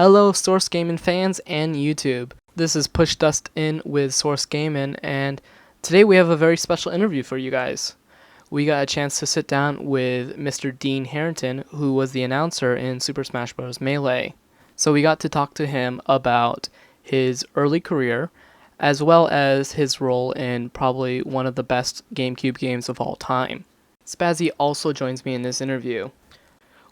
Hello, Source Gaming fans and YouTube. This is Push Dust In with Source Gaming, and today we have a very special interview for you guys. We got a chance to sit down with Mr. Dean Harrington, who was the announcer in Super Smash Bros. Melee. So we got to talk to him about his early career, as well as his role in probably one of the best GameCube games of all time. Spazzy also joins me in this interview.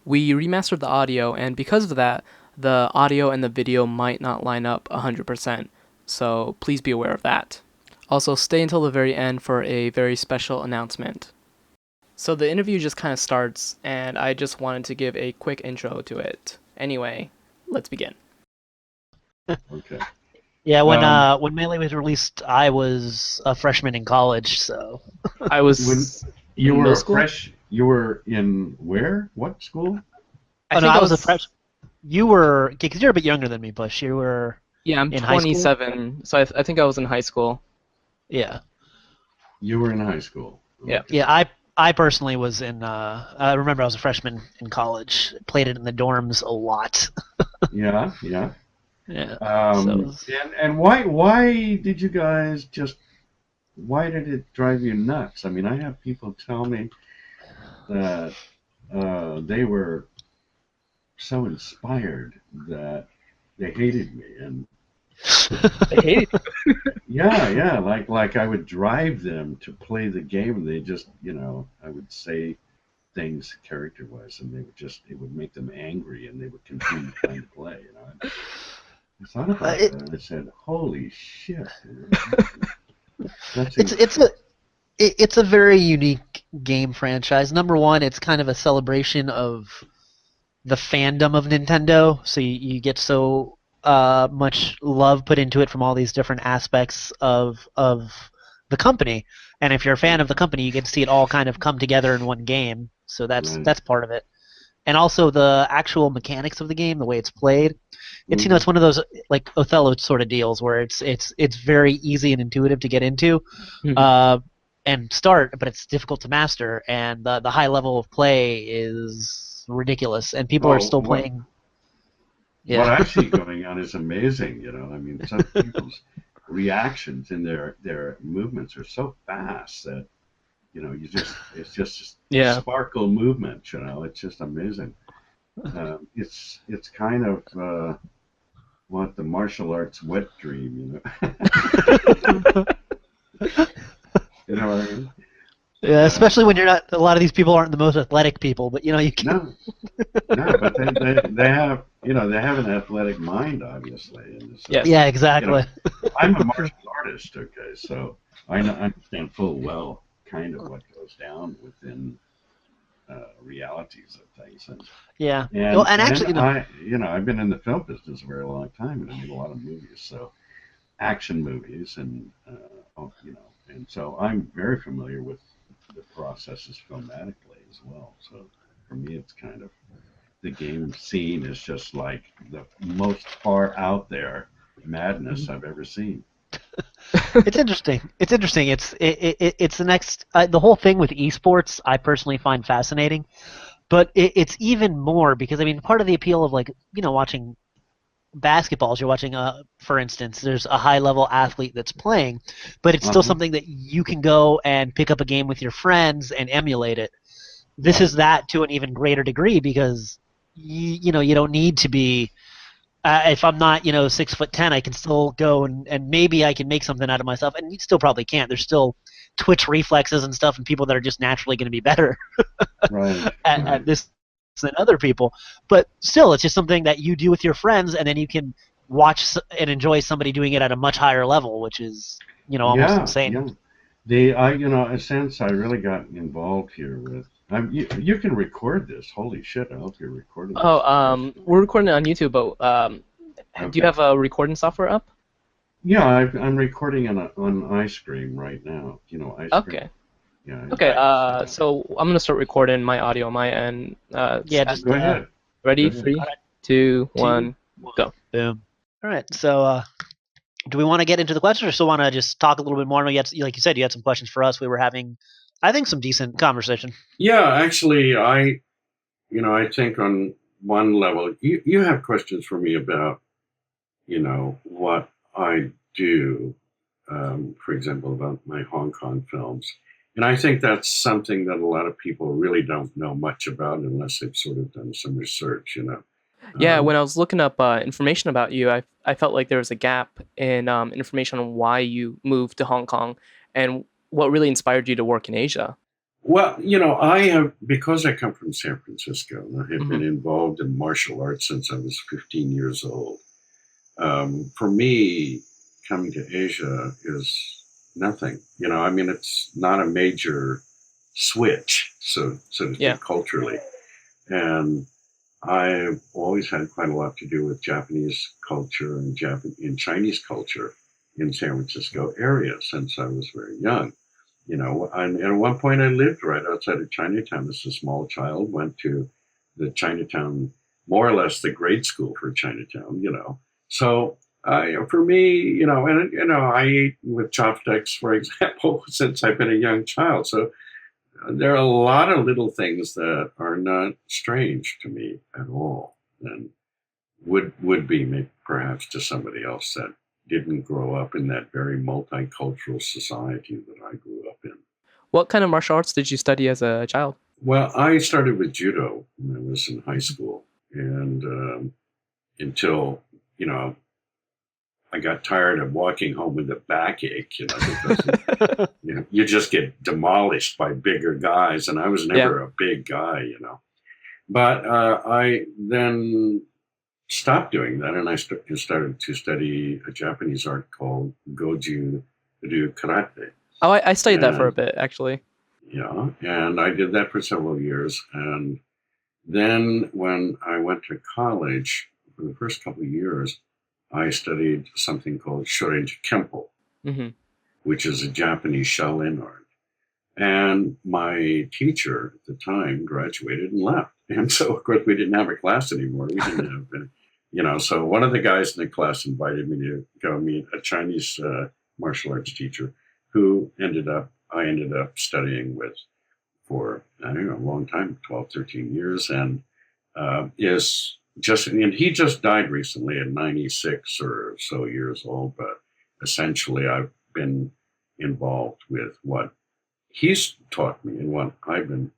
We remastered the audio, and because of that, the audio and the video might not line up 100%, so please be aware of that. Also, stay until the very end for a very special announcement. So the interview just kind of starts, and I just wanted to give a quick intro to it. Anyway, let's begin. Okay. Yeah, when Melee was released, I was a freshman in college, so I was You in were middle a school? You were in where? What school? I was a freshman. You were, because you're a bit younger than me, Bush. You were, Yeah, I'm in high school? 27, so I think I was in high school. yeah, You were in high school. Yeah. Okay. yeah. I personally was in. I remember I was a freshman in college. Played it in the dorms a lot. Yeah. Yeah. And why did you guys why did it drive you nuts? I mean, I have people tell me that they were so inspired that they hated me, and I hated it. yeah, like I would drive them to play the game, and they just, I would say things character-wise, and it would make them angry, and they would continue trying to play. I thought about that, and I said, "Holy shit!" That's It's a very unique game franchise. Number one, it's kind of a celebration of the fandom of Nintendo. So you get so much love put into it from all these different aspects of the company. And if you're a fan of the company, you get to see it all kind of come together in one game. So that's Right. that's part of it. And also the actual mechanics of the game, the way it's played. It's it's one of those like Othello sort of deals where it's very easy and intuitive to get into. And start, but it's difficult to master, and the high level of play is ridiculous, and people are still playing. What I see going on is amazing. I mean, some people's reactions and their movements are so fast that it's just Yeah. sparkle movement. It's just amazing. It's kind of what the martial arts wet dream. You know what I mean? Yeah, especially when you're not. A lot of these people aren't the most athletic people, but you can. No, but they have they have an athletic mind, obviously. And so, Yes. Yeah, exactly. I'm a martial artist, okay, so I understand full well kind of what goes down within realities of things. Yeah. And, Well, and actually, I've been in the film business a very long time, and I made a lot of movies, so action movies, and and so I'm very familiar with the processes filmatically as well. So for me, it's kind of the game scene is just like the most far out there madness I've ever seen. It's interesting. It's interesting. It's the next. The whole thing with esports, I personally find fascinating, but it's even more because part of the appeal of watching basketball is you're watching for instance, there's a high level athlete that's playing, but it's still something that you can go and pick up a game with your friends and emulate it. This is that to an even greater degree because you don't need to be. If I'm not 6'10", I can still go and maybe I can make something out of myself, and you still probably can't. There's still twitch reflexes and stuff, and people that are just naturally going to be better at this than other people, but still, it's just something that you do with your friends, and then you can watch and enjoy somebody doing it at a much higher level, which is almost insane. Yeah. Since I really got involved here with, you can record this. Holy shit! I hope you're recording this. We're recording it on YouTube, but do you have a recording software up? Yeah, I'm recording on iStream right now. iStream. Okay. Yeah. Okay. So I'm gonna start recording my audio on my end. Just go ahead. Ready? Go ahead. 3, 2, 1, go. Boom. All right. So, do we want to get into the questions, or still want to just talk a little bit more? Like you said, you had some questions for us. We were having, I think, some decent conversation. Yeah, actually, I think on one level, you have questions for me about, what I do, for example, about my Hong Kong films. And I think that's something that a lot of people really don't know much about unless they've sort of done some research. Yeah, Um, when I was looking up information about you, I felt like there was a gap in information on why you moved to Hong Kong and what really inspired you to work in Asia. well, I have, because I come from San Francisco, and I have Hmm. been involved in martial arts since I was 15 years old. For me, coming to Asia is nothing. I mean, it's not a major switch, so to Yeah. speak, culturally. And I've always had quite a lot to do with Japanese culture and Chinese culture in San Francisco area since I was very young. And at one point I lived right outside of Chinatown as a small child, went to the Chinatown, more or less the grade school for Chinatown. So for me, I eat with chopsticks, for example, since I've been a young child. So there are a lot of little things that are not strange to me at all, and would be maybe perhaps to somebody else that didn't grow up in that very multicultural society that I grew up in. What kind of martial arts did you study as a child? Well, I started with judo when I was in high Mhm. school, and until you know I got tired of walking home with a backache, because you just get demolished by bigger guys, and I was Yeah. never a big guy. But I then stopped doing that, and I started to study a Japanese art called Goju Ryu Karate. Oh, I studied that for a And bit, actually. and I did that for several years. And then when I went to college, for the first couple of years, I studied something called Shorinji Kempo, Hmm. which is a Japanese Shaolin art. And my teacher at the time graduated and left. And so, of course, we didn't have a class anymore. We didn't have, so one of the guys in the class invited me to go meet a Chinese martial arts teacher who I ended up studying with for, I don't know, a long time, 12, 13 years. And and he just died recently at 96 or so years old. But essentially, I've been involved with what he's taught me and what I've been,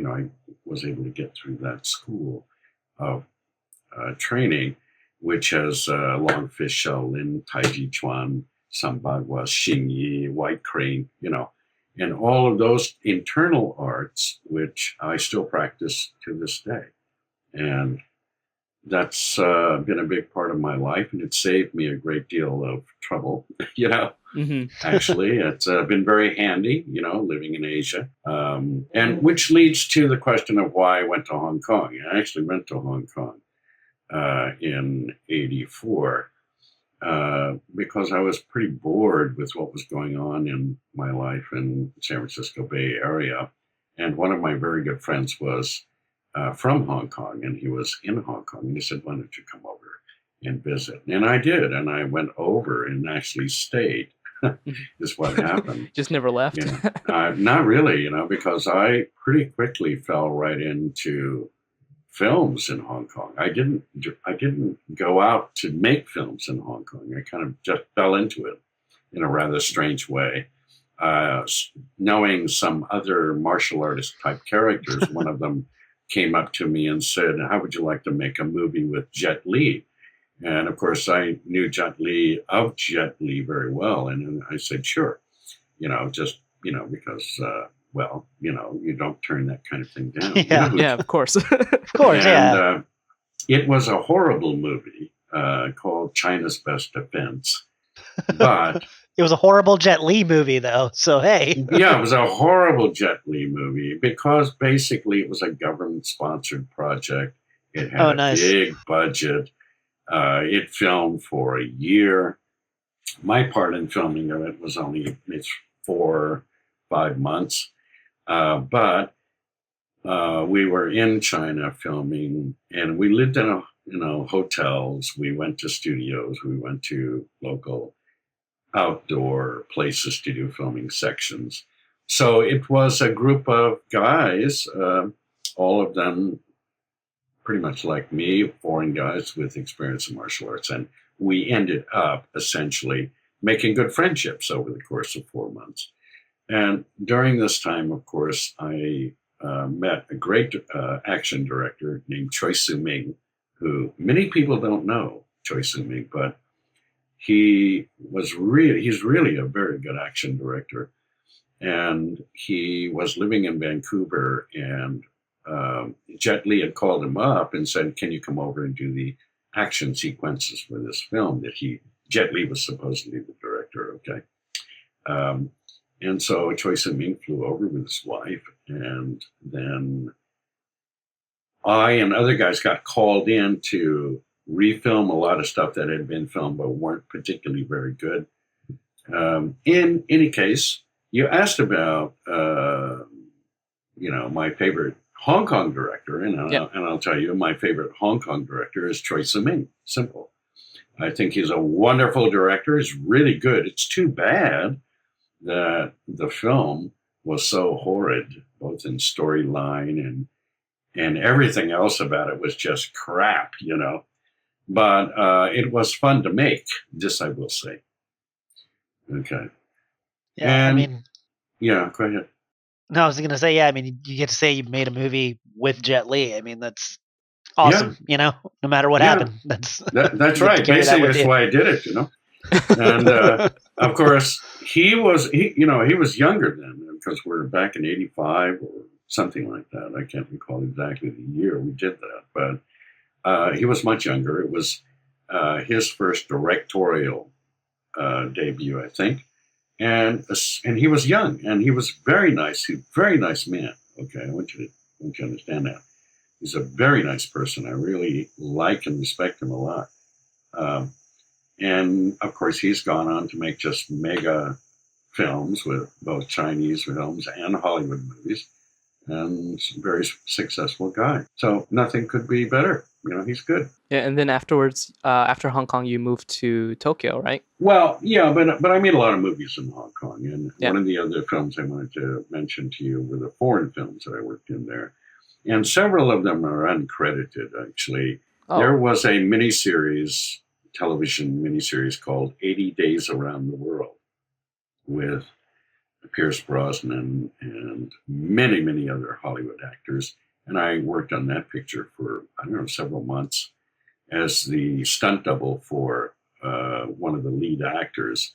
I was able to get through that school of training, which has Longfish Shaolin, Taiji Chuan, Sambagua, Xingyi, White Crane, and all of those internal arts, which I still practice to this day. And that's been a big part of my life, and it saved me a great deal of trouble, you know. Hmm. Actually, it's been very handy, living in Asia. And which leads to the question of why I went to Hong Kong. I actually went to Hong Kong in '84 because I was pretty bored with what was going on in my life in San Francisco Bay Area. And one of my very good friends was from Hong Kong, and he was in Hong Kong. And he said, "Why don't you come over and visit?" And I did, and I went over and actually stayed. Is what happened. Just never left. Not really, because I pretty quickly fell right into films in Hong Kong. I didn't go out to make films in Hong Kong. I kind of just fell into it in a rather strange way. Knowing some other martial artist type characters, one of them came up to me and said, "How would you like to make a movie with Jet Li?" And of course, I knew Jet Li very well. And I said, "Sure," just, because, you don't turn that kind of thing down. Yeah, Yeah, of course. of course, And yeah. it was a horrible movie called China's Best Defense. But It was a horrible Jet Li movie, though. So hey, yeah, it was a horrible Jet Li movie because basically it was a government sponsored project. It had oh a nice. big budget. It filmed for a year. My part in filming of it was only it's 4, 5 months. But we were in China filming, and we lived in hotels. We went to studios. We went to local outdoor places to do filming sections. So it was a group of guys, all of them pretty much like me, foreign guys with experience in martial arts. And we ended up essentially making good friendships over the course of 4 months. And during this time, of course, I met a great action director named Choi Soo-ming, who many people don't know Choi Soo-ming, but he's really a very good action director. And he was living in Vancouver, and Jet Li had called him up and said, "Can you come over and do the action sequences for this film?" Jet Li was supposedly the director. Okay, and so Choi Soo-ming flew over with his wife, and then I and other guys got called in to refilm a lot of stuff that had been filmed but weren't particularly very good. In any case, you asked about, my favorite Hong Kong director, and I'll tell you, my favorite Hong Kong director is Choi Soo-ming. Simple. I think he's a wonderful director. He's really good. It's too bad that the film was so horrid, both in storyline and everything else about it was just crap, But it was fun to make. This I will say. Okay. Yeah, And, yeah, go ahead. No, I was going to say, you get to say you made a movie with Jet Li. That's awesome, no matter what happened. That's right. Basically, that's why I did it, And, of course, he was younger then, because we're back in 85 or something like that. I can't recall exactly the year we did that, but he was much younger. It was his first directorial debut, I think. And he was young, and he was very nice. He's a very nice man. Okay, I want you to understand that. He's a very nice person. I really like and respect him a lot. And of course, he's gone on to make just mega films with both Chinese films and Hollywood movies, and he's a very successful guy. So nothing could be better. He's good. Yeah, and then afterwards, after Hong Kong, you moved to Tokyo, right? Well, yeah, but I made a lot of movies in Hong Kong, and one of the other films I wanted to mention to you were the foreign films that I worked in there, and several of them are uncredited. Actually, there was a television miniseries called 80 Days Around the World with Pierce Brosnan and many, many other Hollywood actors. And I worked on that picture for, several months as the stunt double for one of the lead actors.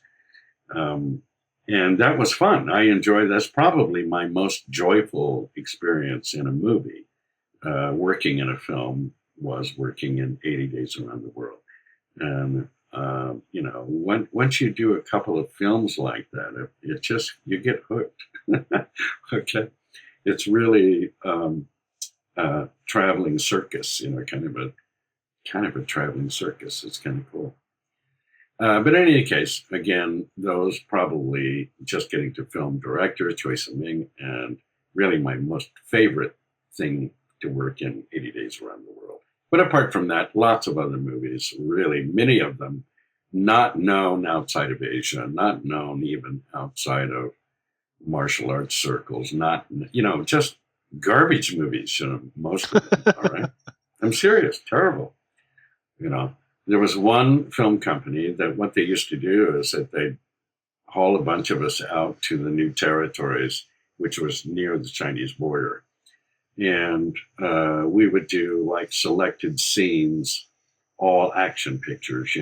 And that was fun. I enjoyed that's probably my most joyful experience in a movie. Working in a film was working in 80 Days Around the World. And, once you do a couple of films like that, you get hooked. Okay. It's really traveling circus, kind of a traveling circus. It's kind of cool. But in any case, again, those probably just getting to film director, Choi Soo-ming, and really my most favorite thing to work in 80 Days Around the World. But apart from that, lots of other movies, really, many of them not known outside of Asia, not known even outside of martial arts circles, not, just garbage movies, most of them, all right? I'm serious, terrible. There was one film company that what they used to do is that they'd haul a bunch of us out to the New Territories, which was near the Chinese border. And we would do like selected scenes, all action pictures,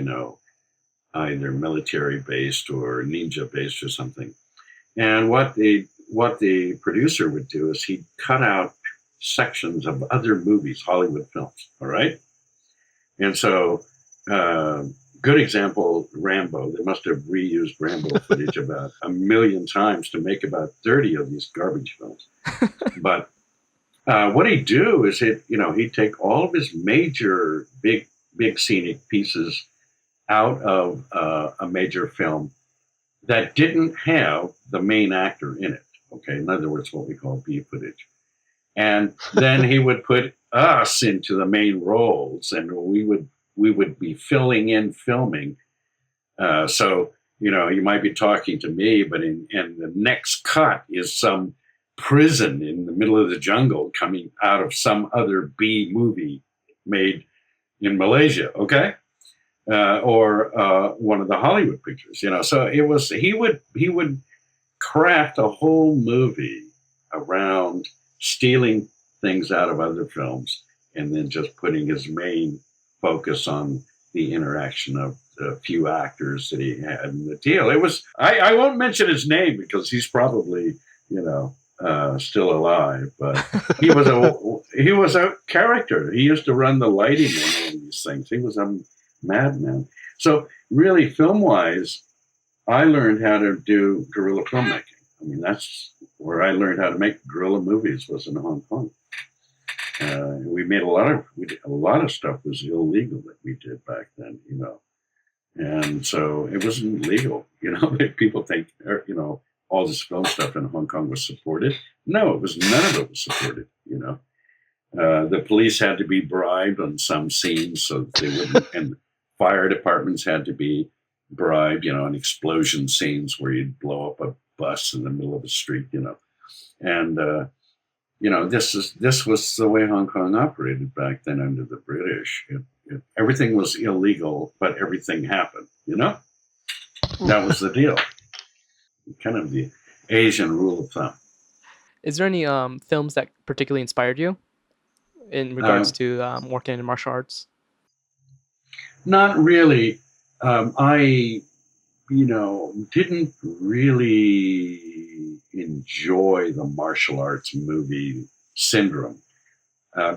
either military based or ninja based or something. And what the producer would do is he'd cut out sections of other movies, Hollywood films. All right. And so, good example, Rambo. They must have reused Rambo footage about 1 million times to make about 30 of these garbage films. But what he'd do is he'd take all of his major big scenic pieces out of a major film that didn't have the main actor in it. Okay, in other words, what we call B footage. And then he would put us into the main roles, and we would be filling in filming. So you might be talking to me, but in the next cut is some prison in the middle of the jungle coming out of some other B movie made in Malaysia, okay, or one of the Hollywood pictures, you know. So it was he would craft a whole movie around stealing things out of other films and then just putting his main focus on the interaction of the few actors that he had in the deal. It was I won't mention his name because he's probably, you know, still alive, but he was a character. He used to run the lighting on all these things. He was a madman. So really, film wise, I learned how to do guerrilla filmmaking. I mean, that's where I learned how to make guerrilla movies, was in Hong Kong. We made a lot of stuff was illegal that we did back then, you know, and so it wasn't legal. You know, people think, you know, all this film stuff in Hong Kong was supported. No, it was none of it was supported. You know, the police had to be bribed on some scenes so that they wouldn't, and fire departments had to be bribed. You know, in explosion scenes where you'd blow up a bus in the middle of a street. You know, and you know, this was the way Hong Kong operated back then under the British. Everything was illegal, but everything happened. You know, that was the deal. Kind of the Asian rule of thumb. Is there any films that particularly inspired you in regards to working in martial arts? Not really. I, you know, didn't really enjoy the martial arts movie syndrome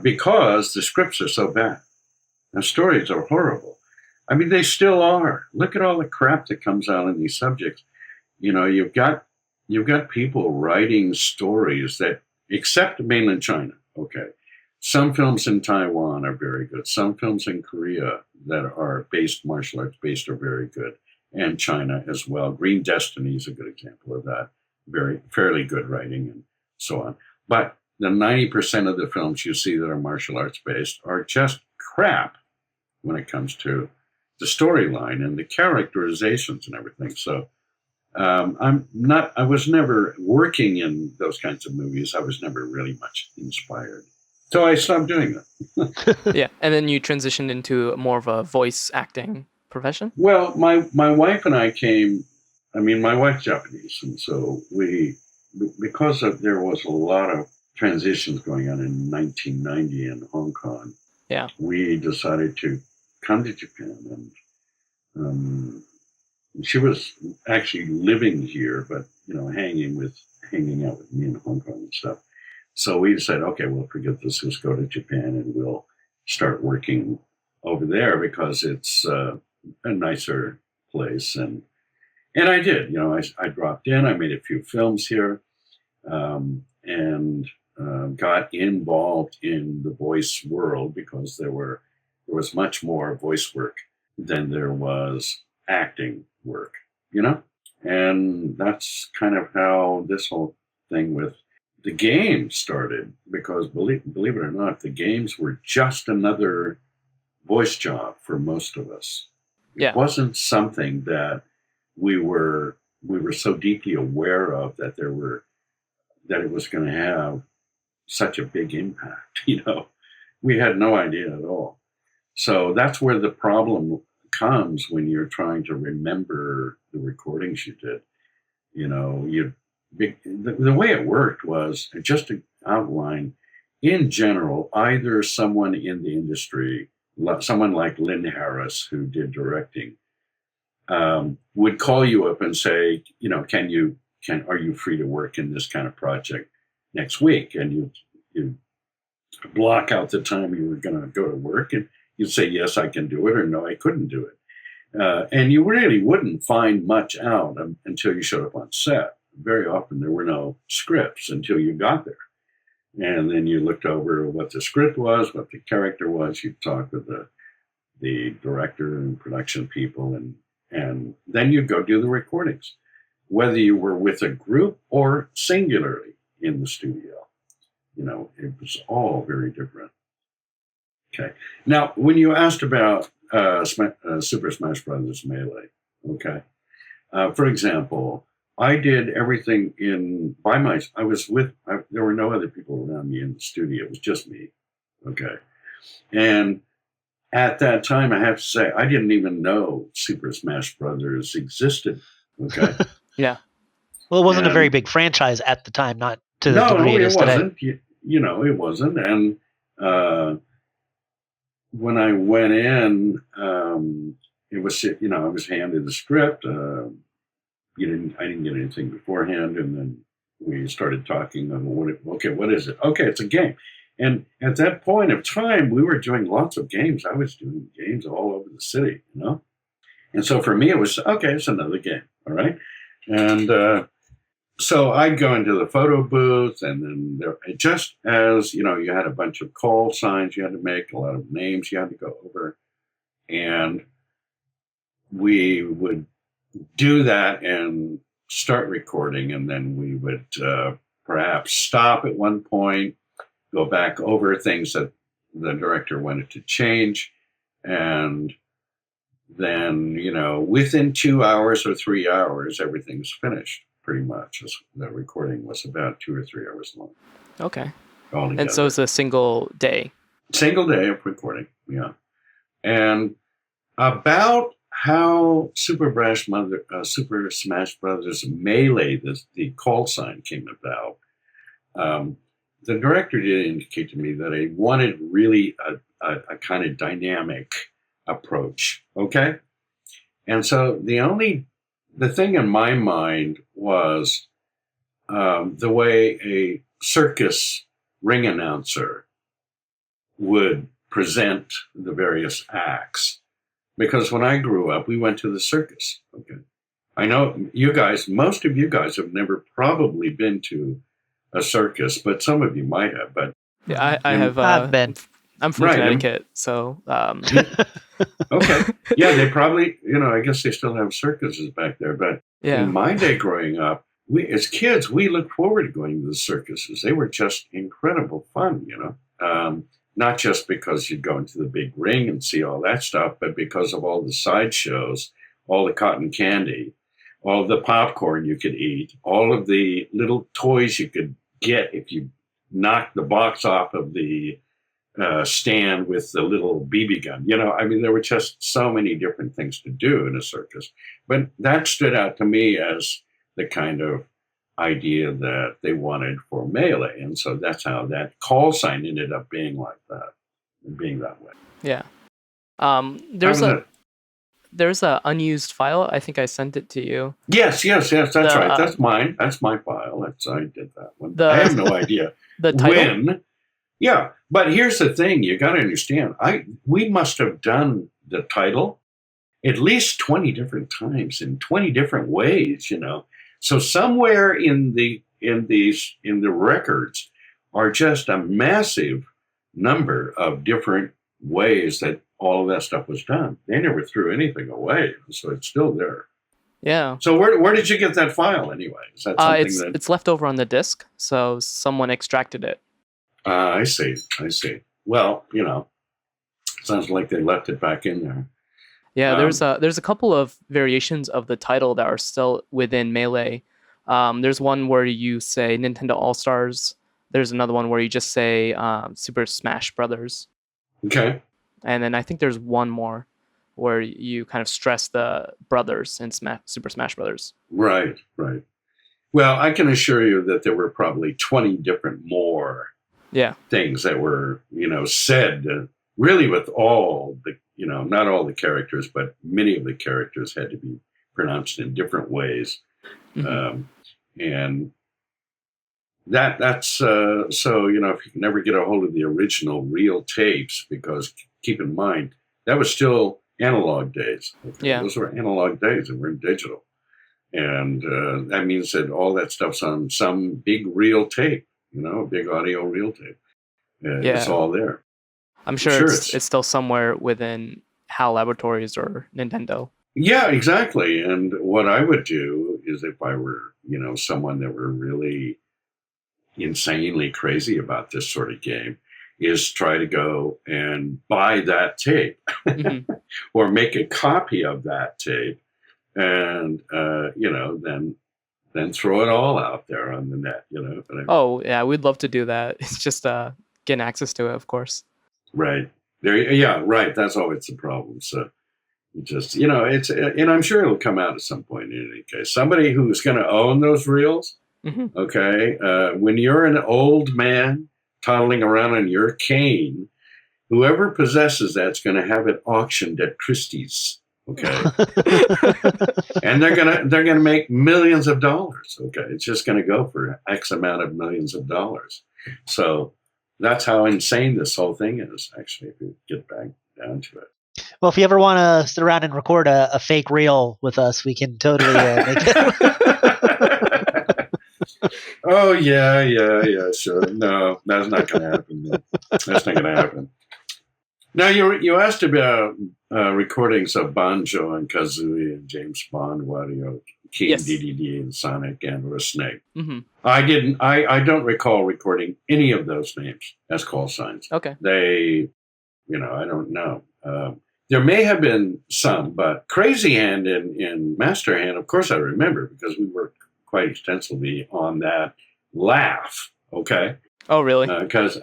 because the scripts are so bad. The stories are horrible. I mean, they still are. Look at all the crap that comes out in these subjects. You know, you've got people writing stories that, except mainland China, okay. Some films in Taiwan are very good. Some films in Korea that are martial arts based, are very good, and China as well. Green Destiny is a good example of that. Fairly good writing and so on. But the 90% of the films you see that are martial arts based are just crap when it comes to the storyline and the characterizations and everything. So I was never working in those kinds of movies. I was never really much inspired. So I stopped doing that. Yeah. And then you transitioned into more of a voice acting profession? Well, my wife and I came, I mean, my wife's Japanese. And so there was a lot of transitions going on in 1990 in Hong Kong. Yeah. We decided to come to Japan, and she was actually living here, but, you know, hanging out with me in Hong Kong and stuff. So we decided, okay, well, forget this. Let's go to Japan and we'll start working over there because it's a nicer place. And I did. You know, I dropped in. I made a few films here, and got involved in the voice world because there was much more voice work than there was acting work, you know? And that's kind of how this whole thing with the games started, because believe it or not, the games were just another voice job for most of us. Yeah. It wasn't something that we were so deeply aware of that it was going to have such a big impact, you know? We had no idea at all. So that's where the problem comes when you're trying to remember the recordings you did. You know, the way it worked was, just to outline, in general, either someone in the industry, someone like Lynn Harris, who did directing, would call you up and say, you know, are you free to work in this kind of project next week? And you block out the time you were going to go to work, and you'd say, yes, I can do it, or no, I couldn't do it. And you really wouldn't find much out until you showed up on set. Very often there were no scripts until you got there. And then you looked over what the script was, what the character was. You talked with the director and production people, and then you'd go do the recordings, whether you were with a group or singularly in the studio. You know, it was all very different. Okay. Now, when you asked about Super Smash Brothers Melee, okay, for example, I did everything there were no other people around me in the studio. It was just me. Okay. And at that time, I have to say, I didn't even know Super Smash Brothers existed. Okay. Yeah. Well, it wasn't a very And- big franchise at the time, not to the No, degree it it is today. wasn't. You know, it wasn't. And when I went in, it was, you know, I was handed the script. I didn't get anything beforehand, and then we started talking on what is it? Okay, it's a game. And at that point of time, we were doing lots of games. I was doing games all over the city, you know. And so for me, it was okay. It's another game, all right. And so I'd go into the photo booth, and then just as you know, you had a bunch of call signs you had to make, a lot of names you had to go over, and we would do that and start recording, and then we would perhaps stop at one point, go back over things that the director wanted to change, and then, you know, within 2 hours or 3 hours, everything's finished pretty much. The recording was about 2 or 3 hours long. Okay. Altogether. And so it's a single day. Single day of recording, yeah. And about how Super Smash Brothers Melee, the call sign came about, the director did indicate to me that he wanted really a kind of dynamic approach, okay? And so the thing in my mind was the way a circus ring announcer would present the various acts. Because when I grew up, we went to the circus, okay? I know you guys, most of you guys have never probably been to a circus, but some of you might have. But Yeah, I have. I've been. I'm from Right, Connecticut, so okay, yeah, they probably, you know, I guess they still have circuses back there. But yeah. in my day growing up, we as kids, we looked forward to going to the circuses. They were just incredible fun, you know. Not just because you'd go into the big ring and see all that stuff, but because of all the sideshows, all the cotton candy, all of the popcorn you could eat, all of the little toys you could get if you knocked the box off of the stand with the little BB gun. You know, I mean, there were just so many different things to do in a circus. But that stood out to me as the kind of idea that they wanted for Melee. And so that's how that call sign ended up being like that, being that way. Yeah. There's a unused file. I think I sent it to you. Yes, that's right. That's mine. That's my file. I did that one. I have no idea the title? when. Yeah, but here's the thing: you got to understand. We must have done the title at least 20 different times in 20 different ways. You know, so somewhere in the records are just a massive number of different ways that all of that stuff was done. They never threw anything away, so it's still there. Yeah. So where did you get that file anyway? Is that something it's left over on the disk, so someone extracted it. I see. Well, you know, sounds like they left it back in there. Yeah, there's a couple of variations of the title that are still within Melee. There's one where you say Nintendo All Stars. There's another one where you just say Super Smash Brothers. Okay. And then I think there's one more where you kind of stress the brothers in Super Smash Brothers. Right. Well, I can assure you that there were probably 20 different more things that were, you know, said really with all the, you know, not all the characters, but many of the characters had to be pronounced in different ways. Mm-hmm. And that's so, you know, if you can never get a hold of the original reel tapes, because keep in mind, that was still analog days. Okay? Yeah. Those were analog days and we're in digital. And that means that all that stuff's on some big reel tape, you know, a big audio reel tape. It's all there. I'm sure it's still somewhere within HAL Laboratories or Nintendo. Yeah, exactly. And what I would do is, if I were, you know, someone that were really insanely crazy about this sort of game, is try to go and buy that tape Mm-hmm. or make a copy of that tape, and you know, then throw it all out there on the net, you know. Oh yeah, we'd love to do that. It's just getting access to it, of course. Right. There. Yeah. Right. That's always the problem. So you just, it's, and I'm sure it'll come out at some point in any case. Somebody who's going to own those reels. Hmm. Okay. When you're an old man toddling around on your cane, whoever possesses that's going to have it auctioned at Christie's. Okay. And they're gonna make millions of dollars. Okay, it's just gonna go for X amount of millions of dollars. So that's how insane this whole thing is. Actually, if you get back down to it. Well, if you ever want to sit around and record a fake reel with us, we can totally make it. Oh yeah, sure. No, that's not gonna happen. No. That's not gonna happen. Now you asked about recordings of Banjo and Kazooie and James Bond, Wario, King Yes. DDD, and Sonic and or Snake. Hmm. I don't recall recording any of those names as call signs. Okay. They, I don't know. There may have been some, but Crazy Hand and Master Hand, of course, I remember because we worked quite extensively on that laugh. Okay. Oh, really? Because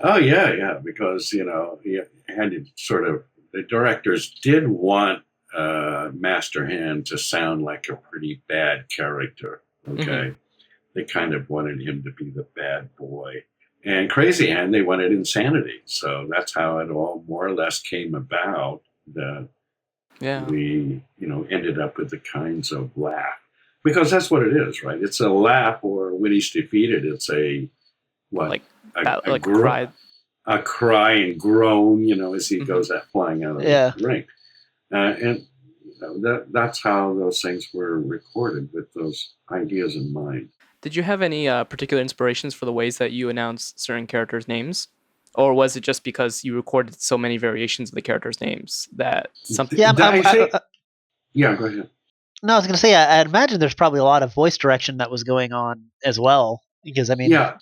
because you had to sort of, the directors did want Master Hand to sound like a pretty bad character. Okay, they kind of wanted him to be the bad boy, and Crazy Hand they wanted insanity. So that's how it all more or less came about. That we ended up with the kinds of laugh, because that's what it is, right? It's a laugh, or when he's defeated, it's a what? Like a cry. A cry and groan, as he goes out flying out of the ring. And that's how those things were recorded, with those ideas in mind. Did you have any particular inspirations for the ways that you announce certain characters' names? Or was it just because you recorded so many variations of the characters' names that something... Yeah, go ahead. No, I was going to say, I'd imagine there's probably a lot of voice direction that was going on as well. Because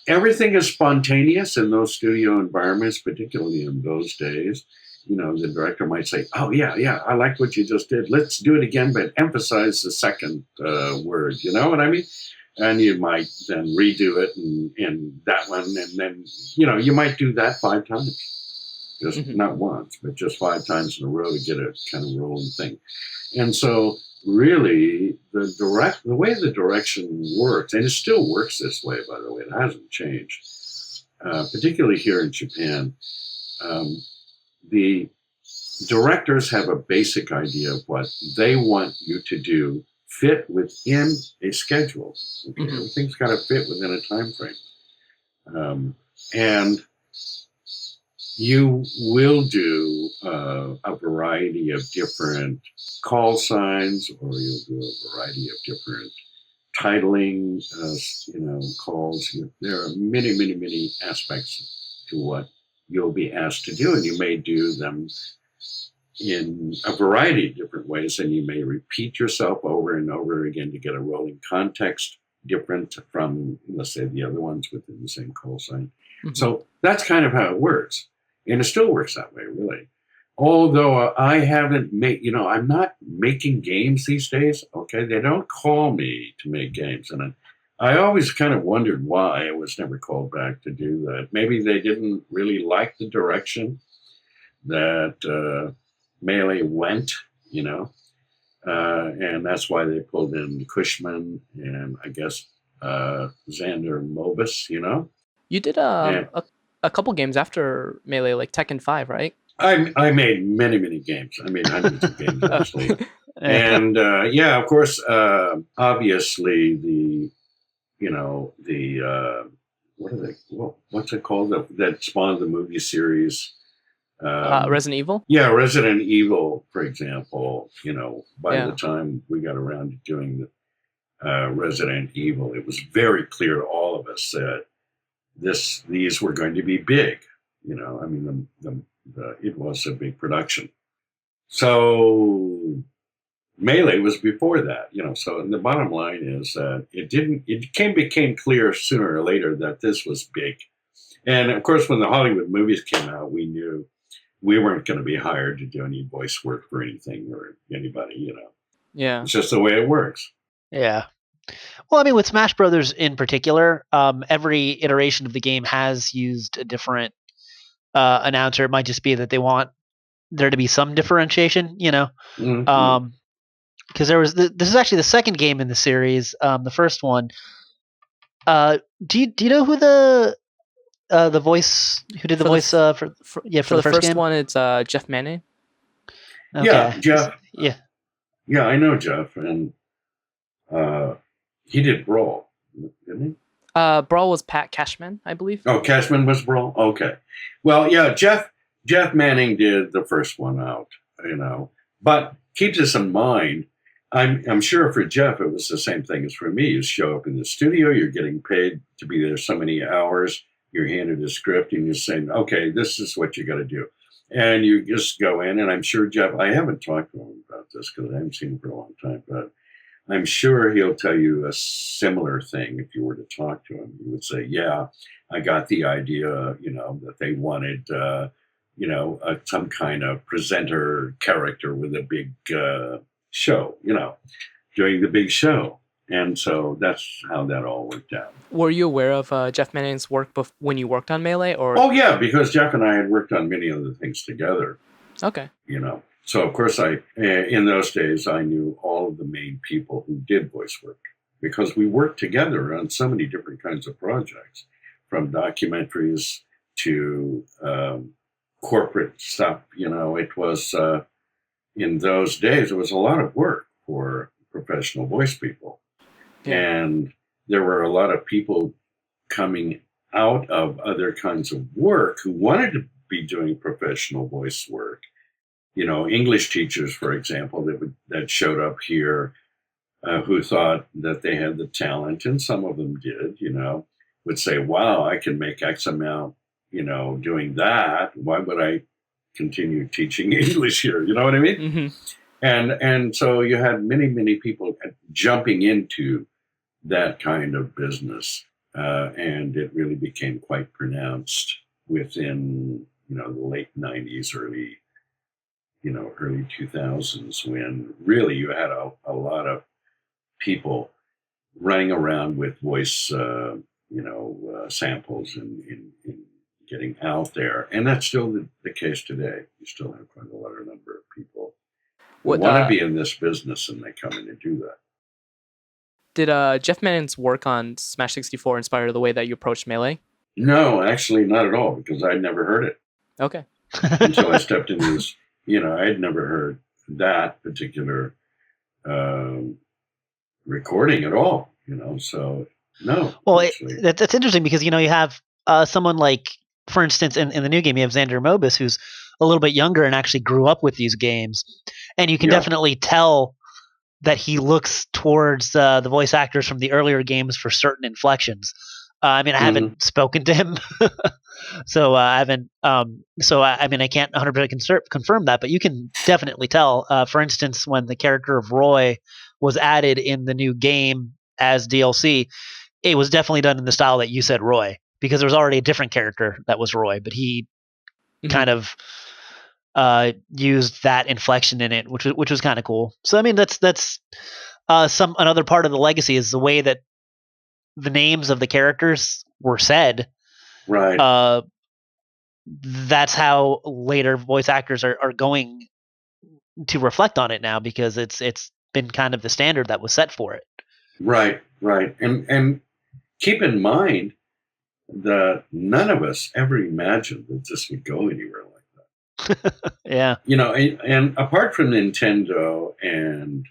everything is spontaneous in those studio environments, particularly in those days. The director might say, "Oh yeah, I like what you just did. Let's do it again, but emphasize the second word." You know what I mean? And you might then redo it in that one, and then you might do that 5 times, just not once, but just 5 times in a row to get a kind of rolling thing. And so, really, the way the direction works, and it still works this way, by the way, it hasn't changed, particularly here in Japan. The directors have a basic idea of what they want you to do, fit within a schedule. Okay? Everything's got to fit within a time frame. And you will do a variety of different call signs, or you'll do a variety of different titling, calls. There are many, many, many aspects to what you'll be asked to do, and you may do them in a variety of different ways, and you may repeat yourself over and over again to get a rolling context different from, let's say, the other ones within the same call sign. So that's kind of how it works. And it still works that way, really. Although I haven't made, I'm not making games these days. Okay, they don't call me to make games, and I always kind of wondered why I was never called back to do that. Maybe they didn't really like the direction that Melee went, and that's why they pulled in Cushman and I guess Xander Mobus. You did a couple games after Melee, like Tekken 5, right? I made many, many games. I made hundreds of games, actually. And of course, obviously what's it called? That spawned the movie series. Resident Evil? Yeah, Resident Evil, for example. By the time we got around to doing the Resident Evil, it was very clear to all of us that these were going to be big. It was a big production. So Melee was before that, So the bottom line is that it became clear sooner or later that this was big. And of course, when the Hollywood movies came out, we knew we weren't going to be hired to do any voice work for anything or anybody, Yeah. It's just the way it works. Yeah. Well, I mean, with Smash Brothers in particular, every iteration of the game has used a different announcer. It might just be that they want there to be some differentiation, Mhm. because this is actually the second game in the series. The first one. Do you know who the voice who did the For the voice f- for for, for for the the first first game? one, it's Jeff Manning. Yeah, Okay. Jeff. Yeah. Yeah, I know Jeff, and he did Brawl, didn't he? Brawl was Pat Cashman, I believe. Oh, Cashman was Brawl. Okay. Well, yeah, Jeff Manning did the first one out, but keep this in mind. I'm sure for Jeff it was the same thing as for me. You show up in the studio, you're getting paid to be there so many hours. You're handed a script, and you're saying, "Okay, this is what you got to do," and you just go in. And I'm sure Jeff. I haven't talked to him about this because I haven't seen him for a long time, but I'm sure he'll tell you a similar thing if you were to talk to him. He would say, "Yeah, I got the idea, that they wanted, some kind of presenter character with a big show, doing the big show." And so that's how that all worked out. Were you aware of Jeff Manning's work when you worked on Melee, or Oh, yeah, because Jeff and I had worked on many other things together. okay? So of course in those days, I knew all of the main people who did voice work because we worked together on so many different kinds of projects, from documentaries to corporate stuff. It was in those days, it was a lot of work for professional voice people. Yeah. And there were a lot of people coming out of other kinds of work who wanted to be doing professional voice work. English teachers, for example, that showed up here who thought that they had the talent, and some of them did, would say, "Wow, I can make X amount, doing that. Why would I continue teaching English here?" You know what I mean? Mm-hmm. And so you had many, many people jumping into that kind of business, and it really became quite pronounced within, the late 90s, early 2000s, when really you had a lot of people running around with voice, samples and getting out there. And that's still the case today. You still have quite a large number of people who What want to be in this business, and they come in and do that. did Jeff Manning's work on Smash 64 inspire the way that you approached Melee? No, actually, not at all, because I'd never heard it Okay. until I stepped into this. I'd never heard that particular recording at all. So no. Well, actually. that's interesting because you have someone like, for instance, in the new game, you have Xander Mobus, who's a little bit younger and actually grew up with these games, and you can Yeah. definitely tell that he looks towards the voice actors from the earlier games for certain inflections. I haven't spoken to him, so I haven't. I can't 100% confirm that, but you can definitely tell. For instance, when the character of Roy was added in the new game as DLC, it was definitely done in the style that you said, Roy, because there was already a different character that was Roy, but he kind of used that inflection in it, which was kind of cool. So that's another part of the legacy is the way that the names of the characters were said. Right. That's how later voice actors are going to reflect on it now, because it's been kind of the standard that was set for it. Right. And keep in mind that none of us ever imagined that this would go anywhere like that. Yeah. And apart from Nintendo and,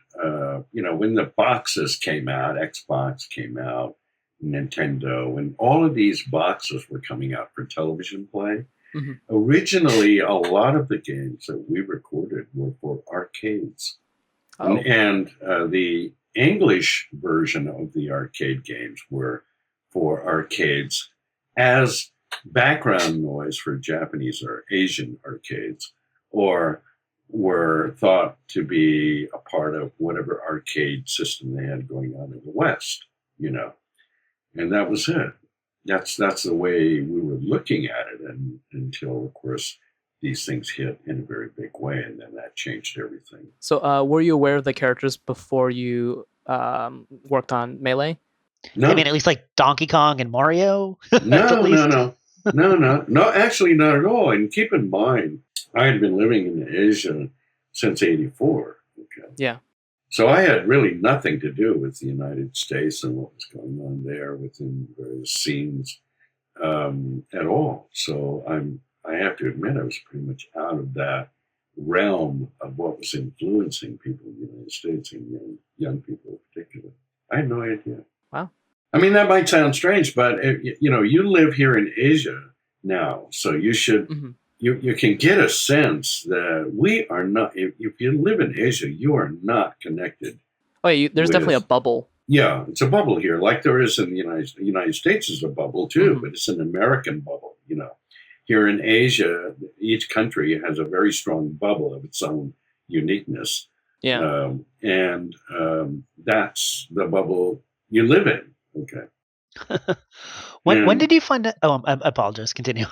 when the boxes came out, Xbox came out, Nintendo, and all of these boxes were coming out for television play. Mm-hmm. Originally, a lot of the games that we recorded were for arcades. Oh. And the English version of the arcade games were for arcades as background noise for Japanese or Asian arcades, or were thought to be a part of whatever arcade system they had going on in the West, and that was it. That's the way we were looking at it, and until, of course, these things hit in a very big way, and then that changed everything. So, were you aware of the characters before you worked on Melee? No. At least like Donkey Kong and Mario? No. No, actually not at all. And keep in mind, I had been living in Asia since '84. Okay. Yeah. So I had really nothing to do with the United States and what was going on there within various scenes at all. So I have to admit, I was pretty much out of that realm of what was influencing people in the United States and young people in particular. I had no idea. Wow. I mean, that might sound strange, but you live here in Asia now, so you should you can get a sense that we are not. If you live in Asia, you are not connected. Oh, yeah, there's definitely a bubble. Yeah, it's a bubble here, like there is in the United States is a bubble too, but it's an American bubble. Here in Asia, each country has a very strong bubble of its own uniqueness. Yeah. And that's the bubble you live in. Okay. When did you find out? Oh, I apologize. Continue.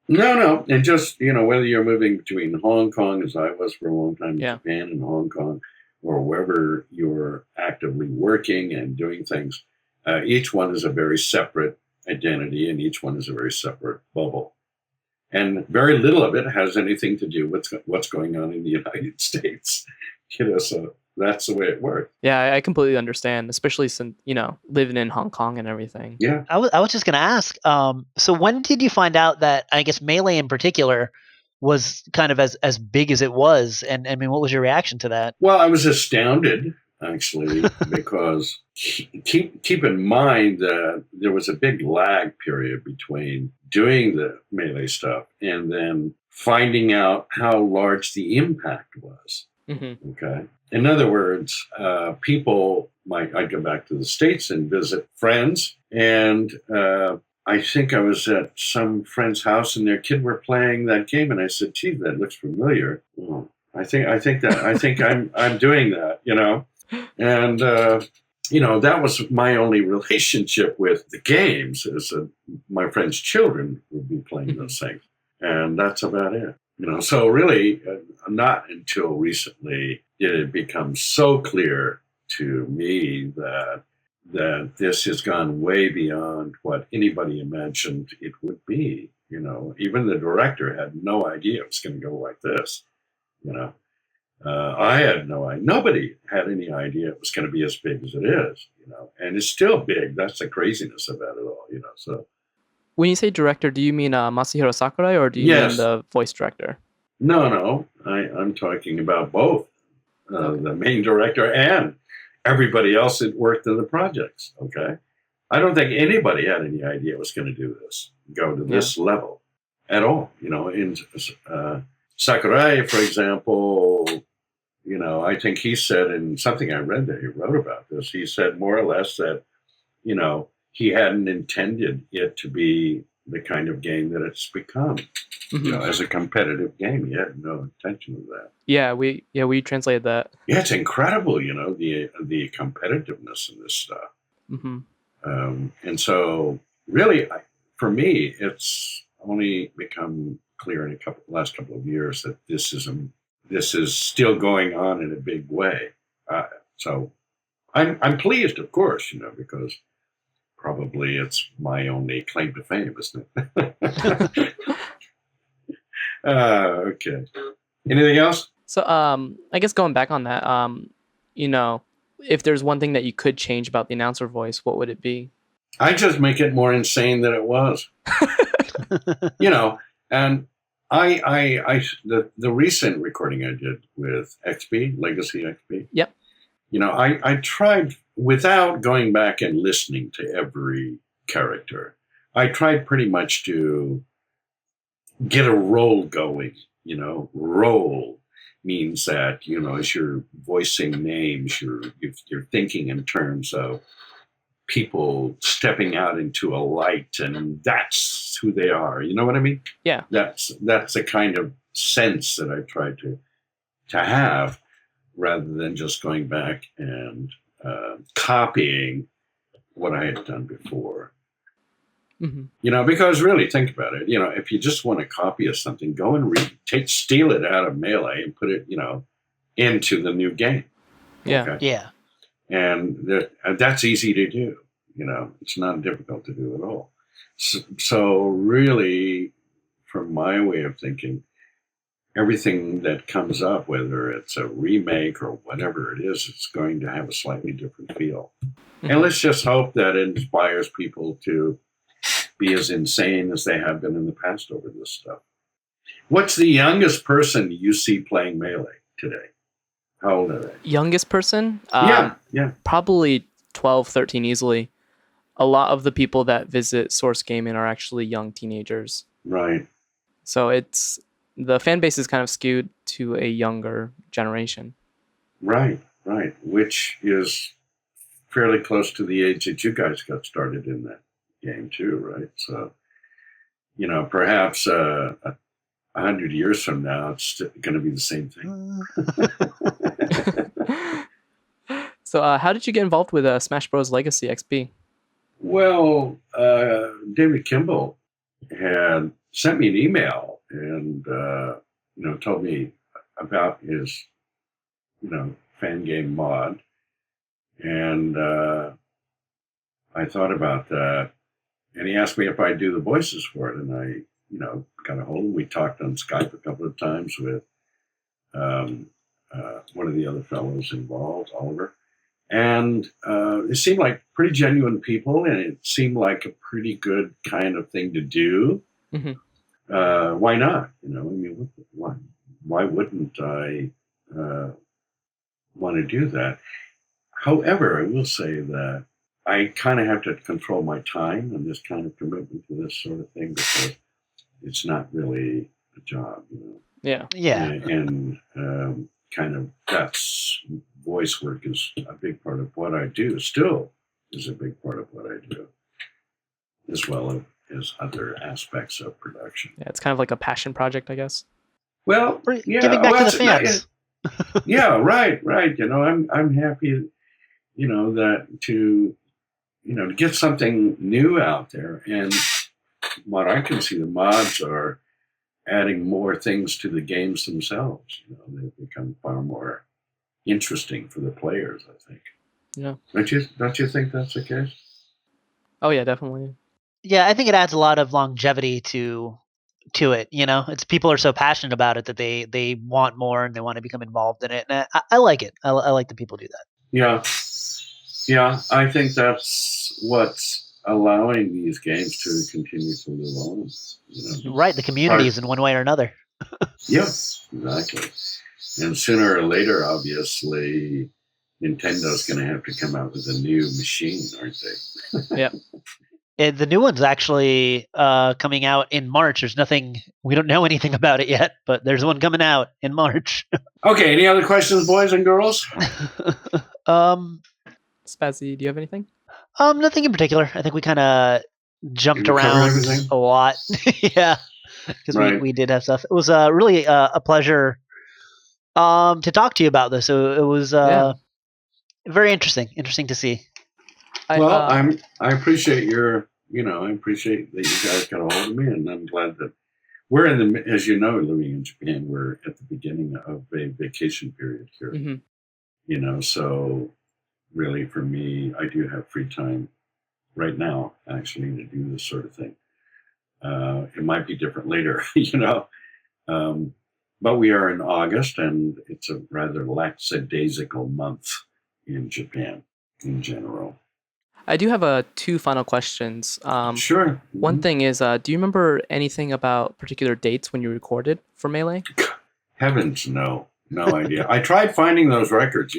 No. And just, whether you're moving between Hong Kong, as I was for a long time, Yeah. Japan and Hong Kong, or wherever you're actively working and doing things, each one is a very separate identity and each one is a very separate bubble. And very little of it has anything to do with what's going on in the United States. So that's the way it works. Yeah, I completely understand, especially since, living in Hong Kong and everything. Yeah. I was just going to ask, so when did you find out that, I guess, Melee in particular was kind of as big as it was? And I mean, what was your reaction to that? Well, I was astounded, actually, because keep in mind that there was a big lag period between doing the Melee stuff and then finding out how large the impact was. Okay. In other words, I'd go back to the States and visit friends. And I think I was at some friend's house and their kid were playing that game. And I said, gee, that looks familiar. Oh, I think I'm doing that, and, that was my only relationship with the games is my friend's children would be playing those things. And that's about it. So really, not until recently did it become so clear to me that this has gone way beyond what anybody imagined it would be. Even the director had no idea it was going to go like this. I had no idea. Nobody had any idea it was going to be as big as it is. And it's still big. That's the craziness about it all. So. When you say director, do you mean Masahiro Sakurai or do you mean the voice director? No. I'm talking about both the main director and everybody else that worked in the projects. Okay. I don't think anybody had any idea it was going to do this, go to this level at all. In Sakurai, for example, I think he said in something I read that he wrote about this, he said more or less that, he hadn't intended it to be the kind of game that it's become. As a competitive game, he had no intention of that. Yeah, we translated that. Yeah, it's incredible, the competitiveness in this stuff. And so, really, for me, it's only become clear in last couple of years that this is still going on in a big way. So, I'm pleased, of course, because. Probably it's my only claim to fame, isn't it? Okay. Anything else? So, I guess going back on that, if there's one thing that you could change about the announcer voice, what would it be? I just make it more insane than it was. And the recent recording I did with XP, Legacy XP. Yep. I tried, without going back and listening to every character, I tried pretty much to get a role going. Role means that, as you're voicing names, you're thinking in terms of people stepping out into a light and that's who they are. You know what I mean? Yeah. That's the kind of sense that I tried to have, rather than just going back and copying what I had done before. Because really, think about it. If you just want a copy of something, go and steal it out of Melee and put it, into the new game. Yeah. Okay? Yeah. And that's easy to do. It's not difficult to do at all. So really, from my way of thinking, everything that comes up, whether it's a remake or whatever it is, it's going to have a slightly different feel. And let's just hope that it inspires people to be as insane as they have been in the past over this stuff. What's the youngest person you see playing Melee today? How old are they? Youngest person? Yeah. Probably 12, 13 easily. A lot of the people that visit Source Gaming are actually young teenagers. Right. So the fan base is kind of skewed to a younger generation. Right. Which is fairly close to the age that you guys got started in that game too, right? So, perhaps 100 years from now, it's going to be the same thing. So, how did you get involved with Smash Bros. Legacy XP? Well, David Kimball had sent me an email and told me about his fan game mod, and I thought about that, and he asked me if I'd do the voices for it, and I got a hold of him. We talked on Skype a couple of times with one of the other fellows involved, Oliver. And it seemed like pretty genuine people, and it seemed like a pretty good kind of thing to do. Mm-hmm. Why not? Why wouldn't I want to do that? However, I will say that I kind of have to control my time and this kind of commitment to this sort of thing, because it's not really a job, Yeah. And kind of that's voice work is a big part of what I do. Still is a big part of what I do, as well as other aspects of production. Yeah, it's kind of like a passion project, I guess. Well, giving back to the fans. Yeah, right. I'm happy, that to get something new out there, and what I can see, the mods are adding more things to the games themselves. They've become far more interesting for the players, I think. Yeah. Don't you think that's the case? Oh yeah, definitely. Yeah, I think it adds a lot of longevity to it. It's people are so passionate about it that they want more and they want to become involved in it. And I like it. I like that people do that. Yeah. I think that's what's allowing these games to continue to live on. Right, the communities in one way or another. Yeah, exactly. And sooner or later, obviously, Nintendo's going to have to come out with a new machine, aren't they? Yeah. The new one's actually coming out in March. We don't know anything about it yet, but there's one coming out in March. Okay, any other questions, boys and girls? Spazzy, do you have anything? Nothing in particular. I think we kind of jumped around a lot. Yeah, because we did have stuff. It was really a pleasure to talk to you about this. So it was very interesting to see. I appreciate I appreciate that you guys got a hold of me, and I'm glad that we're as you know, living in Japan, we're at the beginning of a vacation period here. Mm-hmm. So really for me, I do have free time right now, actually, to do this sort of thing. It might be different later, but we are in August, and it's a rather lackadaisical month in Japan in general. I do have two final questions. Sure. One thing is, do you remember anything about particular dates when you recorded for Melee? Heavens, no idea. I tried finding those records,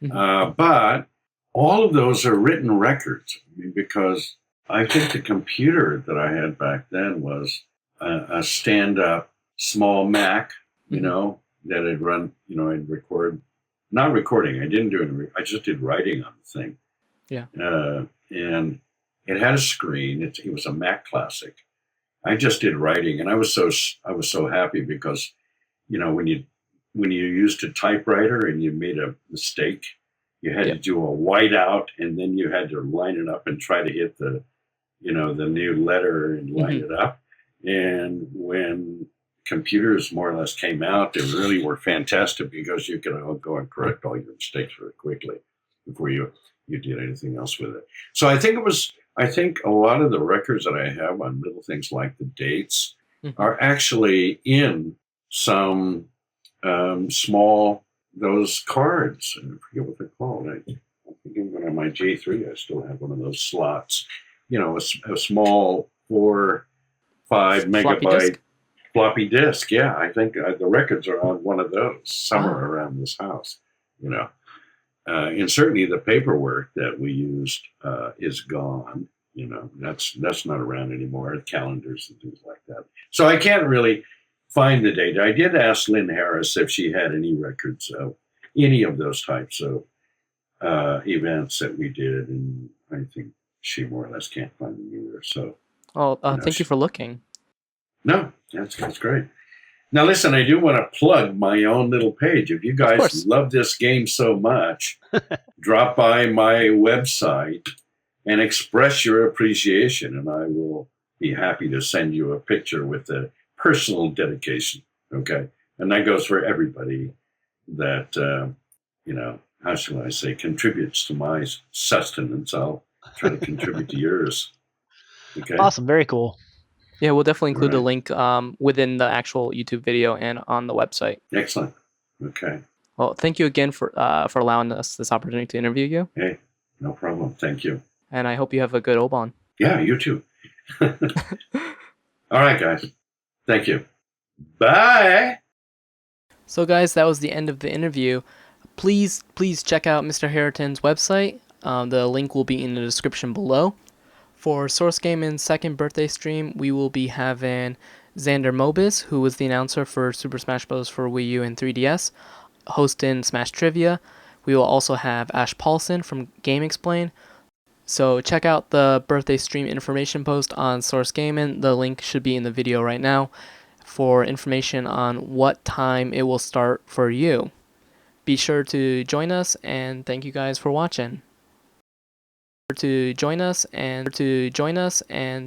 but all of those are written records, because I think the computer that I had back then was a stand-up small Mac, that I'd run, I'd record, not recording. I didn't do it. I just did writing on the thing. Yeah. And it had a screen. It was a Mac Classic. I just did writing, and I was so happy, because, when you used a typewriter and you made a mistake, you had to do a whiteout, and then you had to line it up and try to hit the new letter and line it up. And when computers more or less came out, they really were fantastic, because you could go and correct all your mistakes very quickly before you did anything else with it. So I think it was I think a lot of the records that I have on little things like the dates Mhm. are actually in some small those cards. I forget what they're called. I'm thinking when on my J3, I still have one of those slots. You know, a small 4-5 Floppy disk? megabyte floppy disk. Yeah, I think the records are on one of those somewhere Wow. around this house. You know, and certainly the paperwork that we used is gone. You know, that's not around anymore. Calendars and things like that. So I can't really find the date. I did ask Lynn Harris if she had any records of any of those types of events that we did, and I think she more or less can't find them either. So Oh, you know, thank you for looking. no, that's great. Now, listen, I do want to plug my own little page. If you Of guys course. love this game so much, drop by my website and express your appreciation, and I will be happy to send you a picture with a personal dedication. Okay. And that goes for everybody that, you know, how shall I say, contributes to my sustenance. I'll try to contribute to yours. Okay. Awesome, very cool. Yeah, we'll definitely include the Right. link within the actual YouTube video and on the website. Excellent. Okay. Well, thank you again for allowing us this opportunity to interview you, Hey, no problem. Thank you. and I hope you have a good Oban. Yeah, you too. All right, guys. Thank you. Bye. So, guys, that was the end of the interview. Please check out Mr. Harrington's website. The link will be in the description below. For Source Gaming's second birthday stream, we will be having Xander Mobis, who was the announcer for Super Smash Bros. For Wii U and 3DS, hosting Smash Trivia. We will also have Ash Paulson from Game Explain. So check out the birthday stream information post on Source Gaming. The link should be in the video right now for information on what time it will start for you. Be sure to join us, and thank you guys for watching. To join us and